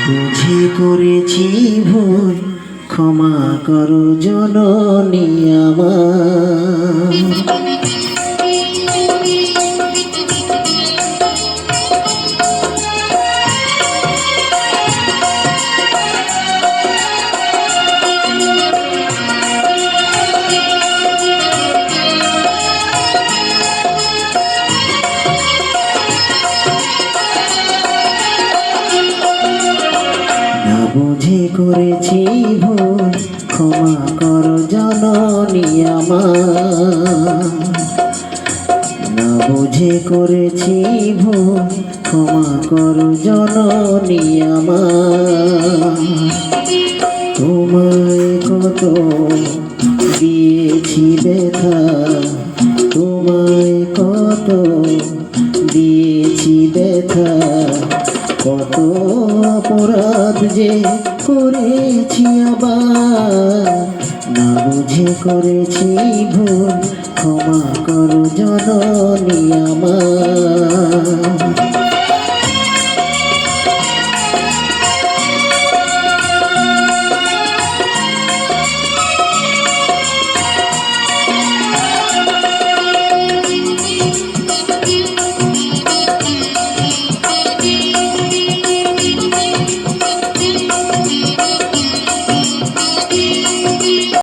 বুঝে করেছি ভুল, ক্ষমা করো জননী আমার। না বুঝে করেছি ভুল, ক্ষমা করো জননী আমার। না বুঝে করেছি ভুল, ক্ষমা করো জননী আমার। তোমায় কত দিয়েছি ব্যথা, তোমায় কত দিয়েছি ব্যথা, কত অপরাধ যে করেছি আবার। না বুঝে করেছি ভুল, ক্ষমা করো জননী আমার।